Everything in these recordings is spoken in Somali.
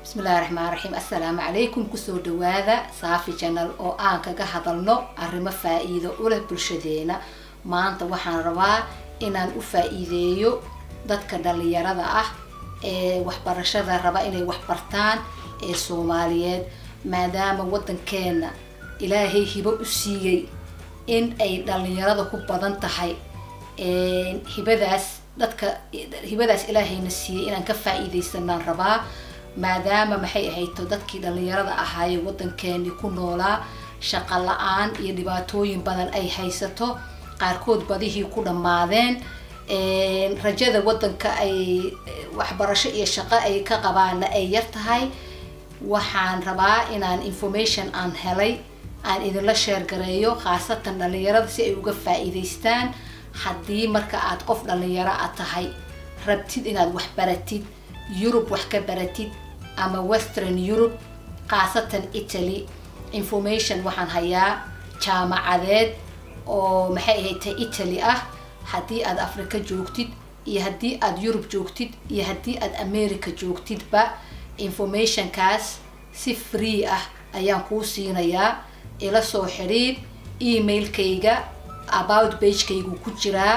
بسم الله الرحمن الرحيم. السلام عليكم. كسو دواذا صافي channel oo aan kaga hadalno arrimo faa'iido u leh bulshadeena. Maanta waxaan rabaa inaan u faa'iideeyo dadka dhalinyarada ah ee waxbarashada raba inay wax bartaan ee Soomaaliyeed maadaama wadankeena Ilaahay hibo u siiyay in ay dhalinyarada ku badan tahay hibadaas Ilaahayna siiyay inaan ka faa'iideysanaan rabaa maadaama maxay ahayto dadkii dhalinyarada ahaayay wadankeena ku noolaa shaqo la'aan iyo dhibaatooyin badan ay haysato qaarkood badihii ku dhamaadeen rajada wadanka ay waxbarasho iyo shaqo ay ka qabaan ay yar tahay waxaan rabaa inaan information aan helay aan idinla share gareeyo khaasatan dhalinyarada si ay uga faa'iideystaan haddii marka aad qof dhalinyaro ah tahay rabtid inaad wax baratid Europe wax ka baratid ama Western Europe khaasatan Italy information waxaan hayaa jaamacadeed oo maxay ahayd Italy ah haddii aad Afrika joogtid iyo haddii aad Europe joogtid iyo haddii aad America joogtid ba information kaas si free ah ayaan ku siinayaa ila soo xiriir emailkayga about page-kaygu ku jiraa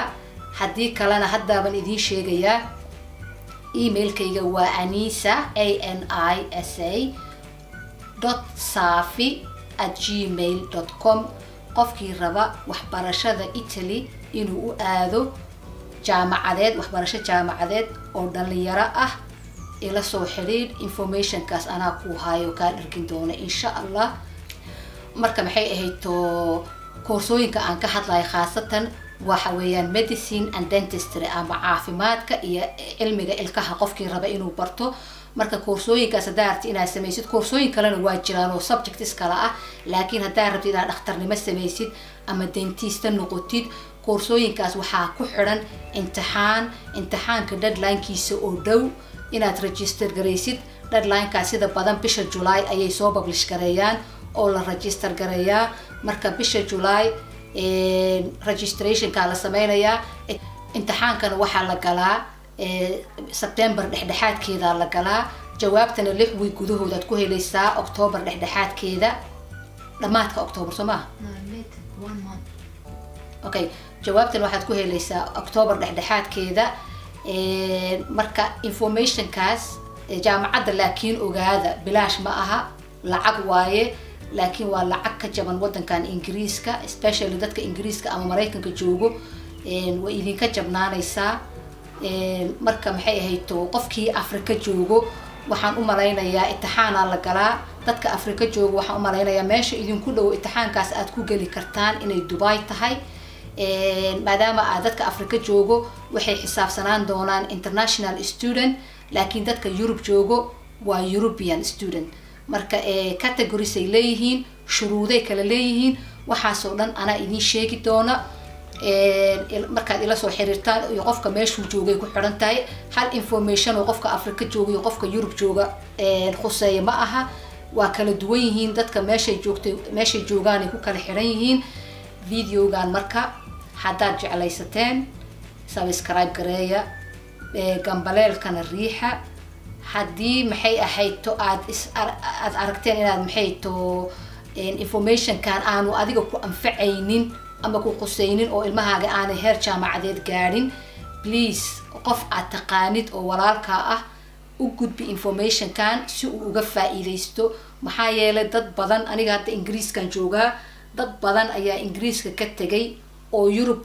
haddii kalena haddaaban idiin sheegayaa emailkayga waa anisa.safi@gmail.com qofkii raba waxbarashada Italy inuu u aado waxbarasho jaamacadeed oo dhalinyaro ah ila soo xiriir information kaas anaa ku hayo ka dhirkin doona insha Allah marka maxay ahayto koorsooyinka aan ka hadlayo khaasatan waxa weeyaan medicine and dentistry ama caafimaadka iyo cilmiga ilkaha qofkii raba inuu barto marka koorsooyinkaas hadaad inaad samaysid koorsooyin kalena waa jiraan oo subjects kala ah laakiin hadaad rabtid inaad dhakhtarnimo samaysid ama dentist noqotid koorsooyinkaas waxaa ku xiran imtixaanka deadline-kiisa oo dhow inaad register gareysid deadline-kaas sida badan bisha July ayay soo publish gareeyaan oo la register gareeyaa marka bisha July registration ka la sameeyaa imtixaankana waxa la galaa September dhexdhexaadkeeda la galaa jawaabtana 6 week gudahooda aad ku helaysaa October dhexdhexaadkeeda dhamaadka October Soomaa 1 month okay jawaabtana waxaad ku helaysaa October dhexdhexaadkeeda marka information kaas jaamacadda laakiin ogaada bilaash ma aha lacag waaye laakiin waa lacag ka jaban wadankan Ingiriiska especially dadka Ingiriiska ama Mareykanka joogo way idinka jabnaanaysaa marka maxay ahayto qofkii Afrika joogo waxaan u maleynayaa imtixaana la galaa dadka Afrika joogo waxaan u maleynayaa meesha idinku dhow imtixaankaas aad ku gali kartaan inay Dubai tahay maadaama aad dadka Afrika joogo waxay xisaabsanaan doonaan international student laakiin dadka Europe joogo waa European student marka categories ay leeyihiin shuruuday kala leeyihiin waxaas oo dhan ana idin sheegi doona markaad ila soo xiriirtaan iyo qofka meeshuu joogay ku xiran tahay hal information oo qofka Afrika jooga iyo qofka Europe jooga khuseeyo ma aha waa kala duwan yihiin dadka meeshay joogaan ay ku kala xiran yihiin videogan marka haddaad jeclaysateen subscribe gareeya gambaleelkana riixa haddii maxay ahayto aad aragteen inaad maxay to information kan aanu adiga ku anfacaynin ama ku qusaynin oo ilmahaaga aan heer jaamacadeed gaarin please qof aad taqaanid oo walaalka ah u gudbi information kan si uu uga faa'iideysto maxaa yeelay dad badan aniga hadda Ingiriiskan joogaa dad badan ayaa Ingiriiska ka tagay oo Europe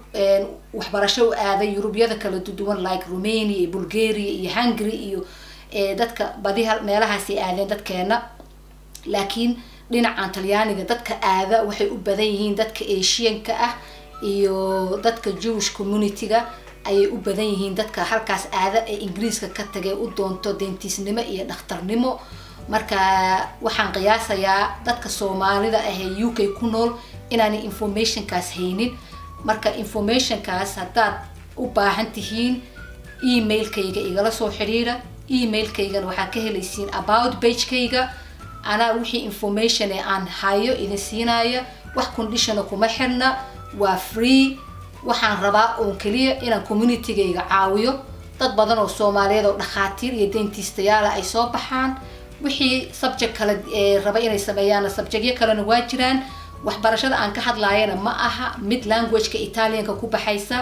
waxbarasho u aaday Yurubiyada kala duwan like Romania iyo Bulgaria iyo Hungary iyo dadka badiha meelahaas ay aadeen dadkeena laakiin dhinacan Talyaaniga dadka aada waxay u badan yihiin dadka Asian-ka ah iyo dadka Jewish community-ga ayay u badan yihiin dadka halkaas aada ee Ingiriiska ka tagay u doonto dentistnimo iyo dhakhtarnimo marka waxaan qiyaasayaa dadka Soomaalida ah ee UK ku nool inaan information kaas haynin marka information kaas hadaad u baahan tihiin emailkayga igala soo xiriira emailkaygana waxaa ka helaysiin about page-kayga ana wixii information aan hayo idin siinaya wax condition kuma xirna waa free waxaan rabaa oo kaliya inaan community-gayga caawiyo dad badan oo Soomaaliyeed oo dhakhaatiir iyo dentistayaal ay soo baxaan wixii subject kale raba inay sameeyaan subjectyo kalena waa jiraan waxbarashada aan ka hadlaayana ma aha mid language-ka Italian-ka ku baxaysa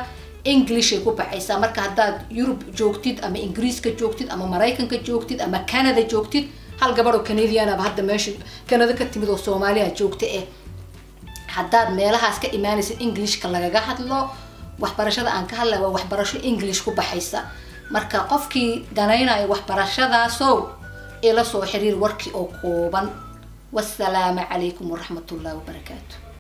English ay ku baxaysa marka hadaad Europe joogtid ama Ingiriiska joogtid ama Mareykanka joogtid ama Canada joogtid hal gabar oo Canadian ah hadda meesha Canada ka timid oo Soomaaliya joogta hadaad meelahaas ka imaanaysid English-ka lagaga hadlo waxbarashada aan ka hadlaa waa waxbarasho English ku baxaysa marka qofkii danaynaya waxbarashadaasoo ila soo xiriir warkii oo kooban والسلام عليكم ورحمة الله وبركاته.